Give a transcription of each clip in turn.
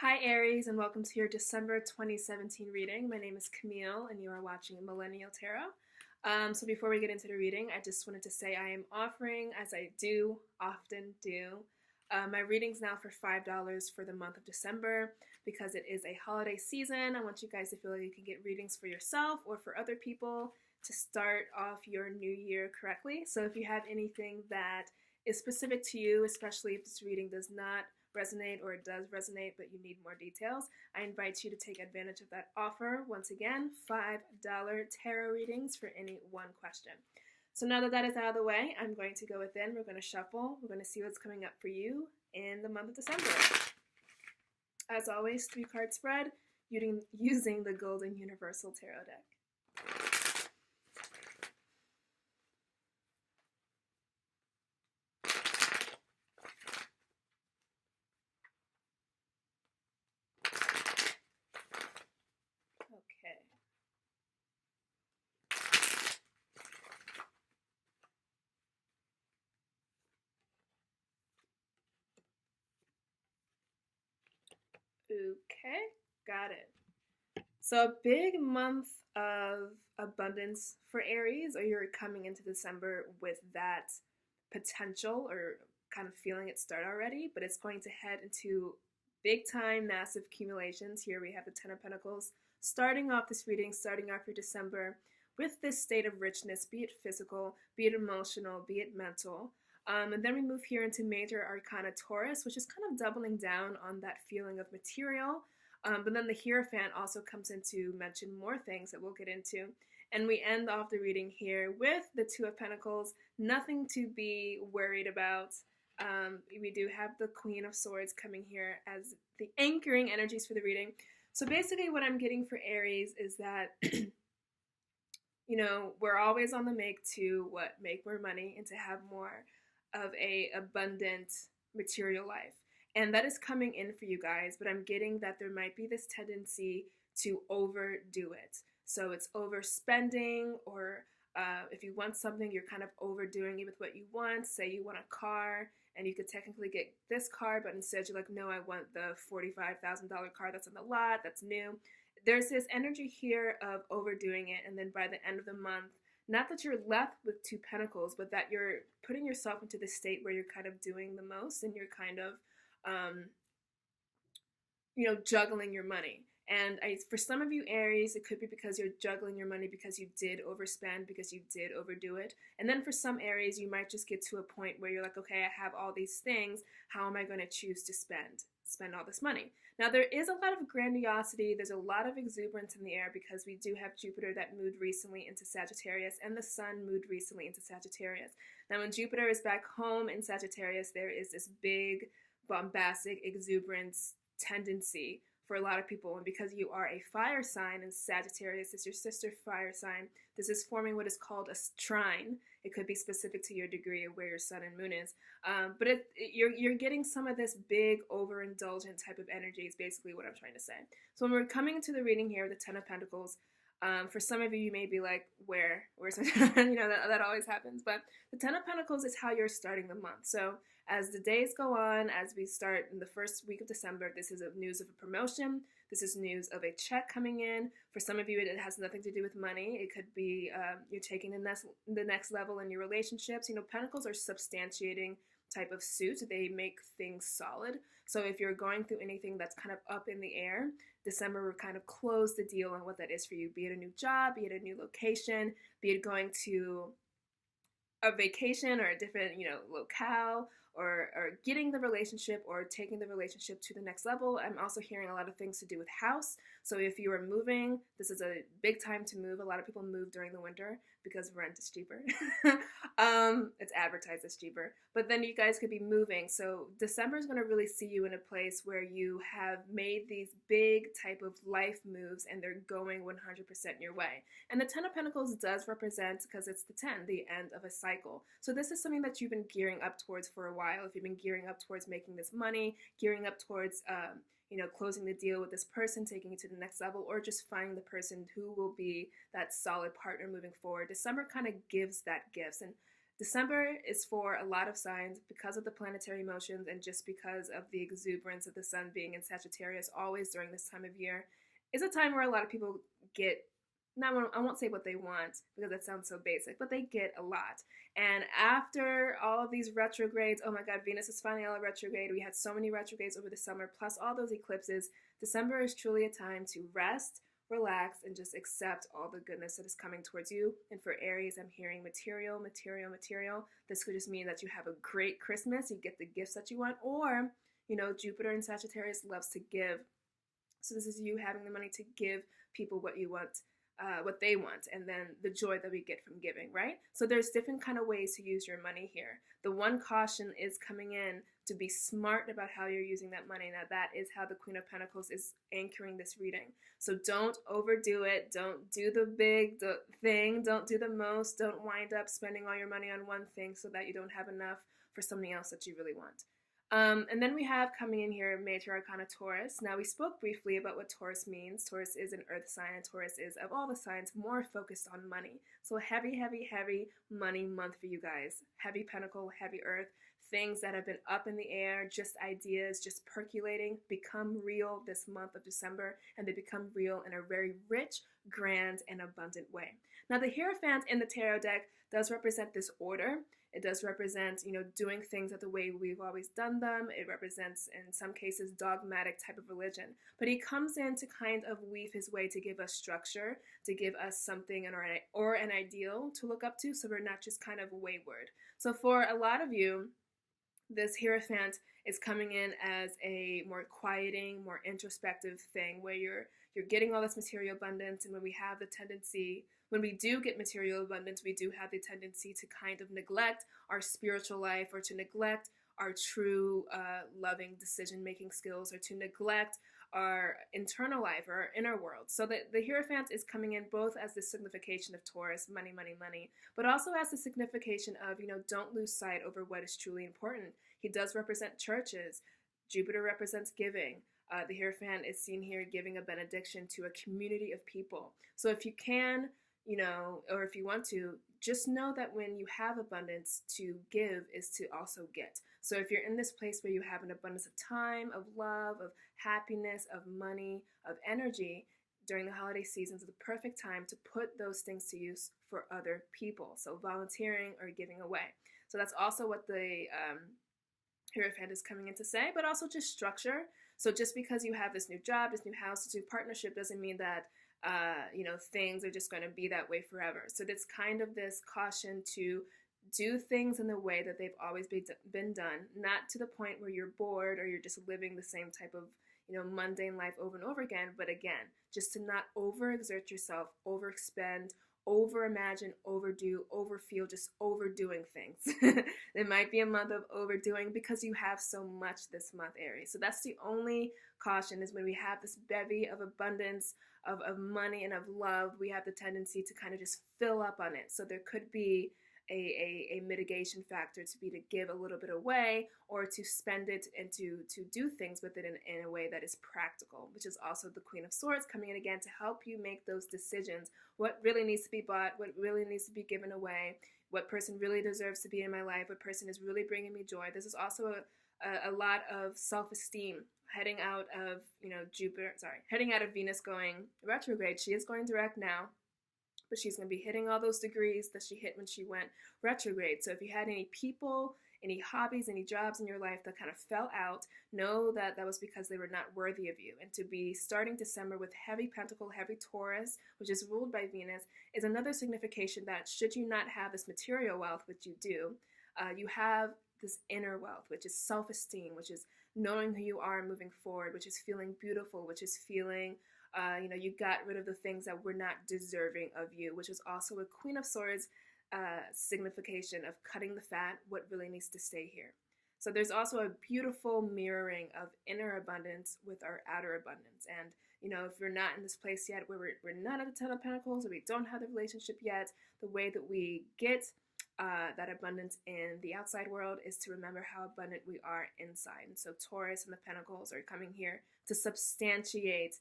Hi Aries, and welcome to your December 2017 reading. My name is Camille and you are watching Millennial Tarot. So before we get into the reading, I just wanted to say I am offering, as I do often do, my readings now for $5 for the month of December because it is a holiday season. I want you guys to feel like you can get readings for yourself or for other people to start off your new year correctly. So if you have anything that is specific to you, especially if this reading does not resonate or it does resonate but you need more details, I invite you to take advantage of that offer. Once again, $5 tarot readings for any one question. So now that that is out of the way, I'm going to go within. We're going to shuffle. We're going to see what's coming up for you in the month of December. As always, 3-card spread using the Golden Universal Tarot deck. Okay, got it. So a big month of abundance for Aries, or you're coming into December with that potential or kind of feeling it start already, but it's going to head into big time, massive accumulations. Here we have the Ten of Pentacles, starting off this reading, starting off your December with this state of richness, be it physical, be it emotional, be it mental. And then we move here into Major Arcana Taurus, which is kind of doubling down on that feeling of material. But then the Hierophant also comes in to mention more things that we'll get into. And we end off the reading here with the Two of Pentacles, nothing to be worried about. We do have the Queen of Swords coming here as the anchoring energies for the reading. So basically what I'm getting for Aries is that, you know, we're always on the make to make more money and to have more of a abundant material life. And that is coming in for you guys, but I'm getting that there might be this tendency to overdo it. So it's overspending, or if you want something, you're kind of overdoing it with what you want. Say you want a car, and you could technically get this car, but instead you're like, no, I want the $45,000 car that's on the lot, that's new. There's this energy here of overdoing it, and then by the end of the month, not that you're left with Two Pentacles, but that you're putting yourself into this state where you're kind of doing the most and you're kind of, juggling your money. And for some of you Aries, it could be because you're juggling your money because you did overspend, because you did overdo it. And then for some Aries, you might just get to a point where you're like, okay, I have all these things. How am I going to choose to spend all this money? Now, there is a lot of grandiosity. There's a lot of exuberance in the air because we do have Jupiter that moved recently into Sagittarius, and the Sun moved recently into Sagittarius. Now, when Jupiter is back home in Sagittarius, there is this big, bombastic exuberance tendency for a lot of people. And because you are a fire sign and Sagittarius is your sister fire sign, this is forming what is called a trine. It could be specific to your degree of where your sun and moon is. But you're getting some of this big overindulgent type of energy is basically what I'm trying to say. So when we're coming to the reading here, the Ten of Pentacles, for some of you, you may be like, where's my that always happens. But the Ten of Pentacles is how you're starting the month. So as the days go on, as we start in the first week of December, this is news of a promotion. This is news of a check coming in. For some of you, it has nothing to do with money. It could be you're taking the next level in your relationships. You know, Pentacles are substantiating type of suit. They make things solid. So if you're going through anything that's kind of up in the air, December will kind of close the deal on what that is for you. Be it a new job, be it a new location, be it going to a vacation or a different, locale, or getting the relationship or taking the relationship to the next level. I'm also hearing a lot of things to do with house. So if you are moving, this is a big time to move. A lot of people move during the winter because rent is cheaper. It's advertised as cheaper. But then you guys could be moving. So December is going to really see you in a place where you have made these big type of life moves and they're going 100% your way. And the Ten of Pentacles does represent, because it's the 10, the end of a cycle. So this is something that you've been gearing up towards for a while. If you've been gearing up towards making this money, gearing up towards closing the deal with this person, taking it to the next level, or just finding the person who will be that solid partner moving forward. December kind of gives that gifts. And December is for a lot of signs because of the planetary motions and just because of the exuberance of the sun being in Sagittarius always during this time of year. It's a time where a lot of people get, I won't say what they want because that sounds so basic, but they get a lot. And after all of these retrogrades, oh my God, Venus is finally out of retrograde. We had so many retrogrades over the summer, plus all those eclipses. December is truly a time to rest, relax, and just accept all the goodness that is coming towards you. And for Aries, I'm hearing material, material, material. This could just mean that you have a great Christmas, you get the gifts that you want, or, you know, Jupiter in Sagittarius loves to give. So this is you having the money to give people what you want, what they want, and then the joy that we get from giving, right? So there's different kind of ways to use your money here. The one caution is coming in to be smart about how you're using that money. Now that is how the Queen of Pentacles is anchoring this reading. So don't overdo it. Don't do the big thing. Don't do the most. Don't wind up spending all your money on one thing so that you don't have enough for something else that you really want. And then we have coming in here Major Arcana Taurus. Now we spoke briefly about what Taurus means. Taurus is an earth sign, and Taurus is, of all the signs, more focused on money. So a heavy, heavy, heavy money month for you guys. Heavy pentacle, heavy earth. Things that have been up in the air, just ideas, just percolating, become real this month of December, and they become real in a very rich, grand, and abundant way. Now the Hierophant in the tarot deck does represent this order. It does represent, you know, doing things the way we've always done them. It represents, in some cases, dogmatic type of religion. But he comes in to kind of weave his way to give us structure, to give us something or an ideal to look up to, so we're not just kind of wayward. So for a lot of you, this Hierophant is coming in as a more quieting, more introspective thing where you're getting all this material abundance, and when we have the tendency, when we do get material abundance, we do have the tendency to kind of neglect our spiritual life, or to neglect our true loving decision-making skills, or to neglect our internal life or our inner world. So the Hierophant is coming in both as the signification of Taurus, money, money, money, but also as the signification of, you know, don't lose sight over what is truly important. He does represent churches. Jupiter represents giving. The Hierophant is seen here giving a benediction to a community of people. So if you can, you know, or if you want to, just know that when you have abundance, to give is to also get. So if you're in this place where you have an abundance of time, of love, of happiness, of money, of energy, during the holiday seasons is the perfect time to put those things to use for other people. So volunteering or giving away. So that's also what the Hierophant is coming in to say, but also just structure. So just because you have this new job, this new house, this new partnership doesn't mean that you know, things are just going to be that way forever. So it's kind of this caution to do things in the way that they've always been done, not to the point where you're bored or you're just living the same type of, you know, mundane life over and over again, but again, just to not overexert yourself, overexpend, overimagine, overdo, overfeel, just overdoing things. There might be a month of overdoing because you have so much this month, Aries. So that's the only caution, is when we have this bevy of abundance, of money and of love, we have the tendency to kind of just fill up on it. So there could be a mitigation factor to be to give a little bit away, or to spend it and to do things with it in a way that is practical, which is also the Queen of Swords coming in again to help you make those decisions. What really needs to be bought, what really needs to be given away, what person really deserves to be in my life, what person is really bringing me joy. This is also a lot of self-esteem heading out of, you know, heading out of Venus going retrograde. She is going direct now, but she's going to be hitting all those degrees that she hit when she went retrograde. So if you had any people, any hobbies, any jobs in your life that kind of fell out, know that that was because they were not worthy of you. And to be starting December with heavy pentacle, heavy Taurus, which is ruled by Venus, is another signification that should you not have this material wealth, which you do, you have this inner wealth, which is self-esteem, which is knowing who you are moving forward, which is feeling beautiful, which is feeling you know, you got rid of the things that were not deserving of you, which is also a Queen of Swords signification of cutting the fat, what really needs to stay here. So there's also a beautiful mirroring of inner abundance with our outer abundance. And, you know, if we're not in this place yet where we're not at the Ten of Pentacles, or we don't have the relationship yet, the way that we get that abundance in the outside world is to remember how abundant we are inside. And so Taurus and the Pentacles are coming here to substantiate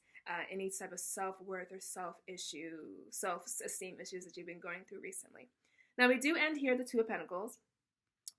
any type of self-worth or self-esteem issues that you've been going through recently. Now we do end here the Two of Pentacles.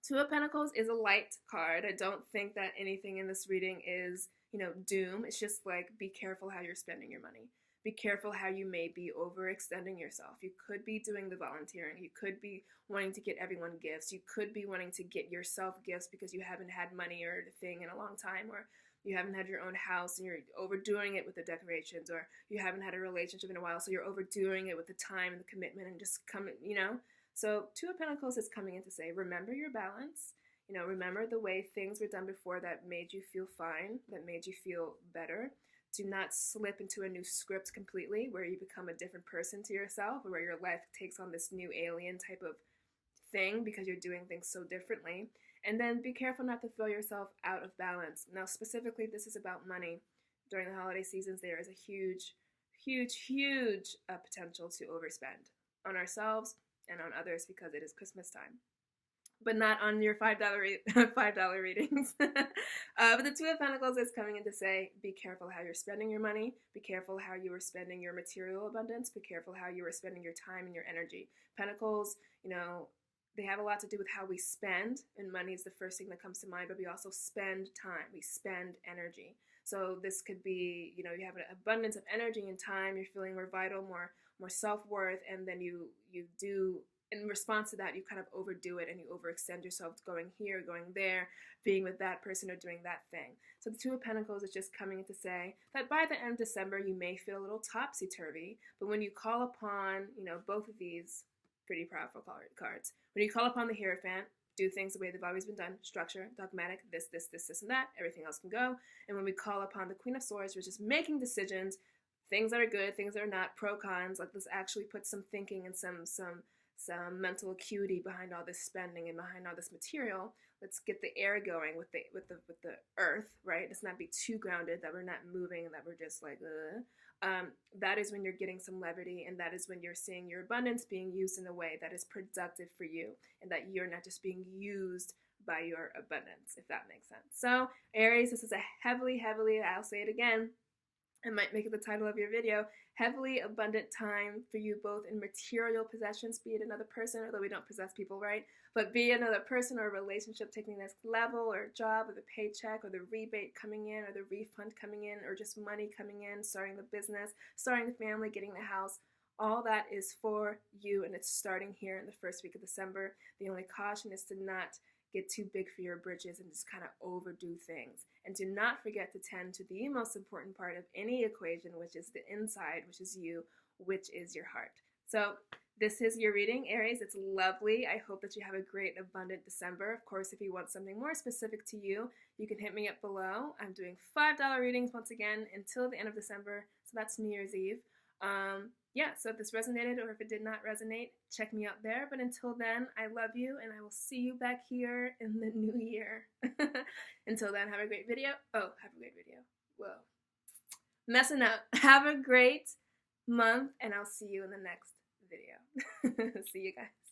Two of Pentacles is a light card. I don't think that anything in this reading is, you know, doom. It's just like, be careful how you're spending your money. Be careful how you may be overextending yourself. You could be doing the volunteering. You could be wanting to get everyone gifts. You could be wanting to get yourself gifts because you haven't had money or a thing in a long time, or you haven't had your own house and you're overdoing it with the decorations, or you haven't had a relationship in a while, so you're overdoing it with the time and the commitment and just coming, you know. So Two of Pentacles is coming in to say, remember your balance. You know, remember the way things were done before that made you feel fine, that made you feel better. Do not slip into a new script completely where you become a different person to yourself, or where your life takes on this new alien type of thing because you're doing things so differently. And then be careful not to throw yourself out of balance. Now, specifically, this is about money. During the holiday seasons, there is a huge potential to overspend on ourselves and on others because it is Christmas time, but not on your $5 readings. But the Two of Pentacles is coming in to say, be careful how you're spending your money. Be careful how you are spending your material abundance. Be careful how you are spending your time and your energy. Pentacles, you know, they have a lot to do with how we spend, and money is the first thing that comes to mind, but we also spend time. We spend energy. So this could be, you know, you have an abundance of energy and time. You're feeling more vital, more self-worth, and then you do, in response to that, you kind of overdo it and you overextend yourself, going here, going there, being with that person or doing that thing. So the Two of Pentacles is just coming in to say that by the end of December, you may feel a little topsy-turvy, but when you call upon, you know, both of these pretty powerful cards, when you call upon the Hierophant, do things the way they've always been done, structure, dogmatic, this, and that, everything else can go. And when we call upon the Queen of Swords, which is making decisions, things that are good, things that are not, pro, cons, like let's actually put some thinking and some mental acuity behind all this spending and behind all this material. Let's get the air going with the earth, right? Let's not be too grounded that we're not moving and that we're just like, that is when you're getting some levity, and that is when you're seeing your abundance being used in a way that is productive for you, and that you're not just being used by your abundance, if that makes sense. So Aries, this is a heavily, I'll say it again, I might make it the title of your video, heavily abundant time for you, both in material possessions, be it another person, although we don't possess people, right? But be it another person or a relationship taking the next level, or a job, or the paycheck, or the rebate coming in, or the refund coming in, or just money coming in, starting the business, starting the family, getting the house. All that is for you, and it's starting here in the first week of December. The only caution is to not get too big for your britches and just kind of overdo things. And do not forget to tend to the most important part of any equation, which is the inside, which is you, which is your heart. So this is your reading, Aries. It's lovely. I hope that you have a great, abundant December. Of course, if you want something more specific to you, you can hit me up below. I'm doing $5 readings once again until the end of December. So that's New Year's Eve. Yeah, so if this resonated or if it did not resonate, check me out there. But until then, I love you, and I will see you back here in the new year. Until then, have a great video. Oh, have a great video. Whoa. Messing up. Have a great month, and I'll see you in the next video. See you guys.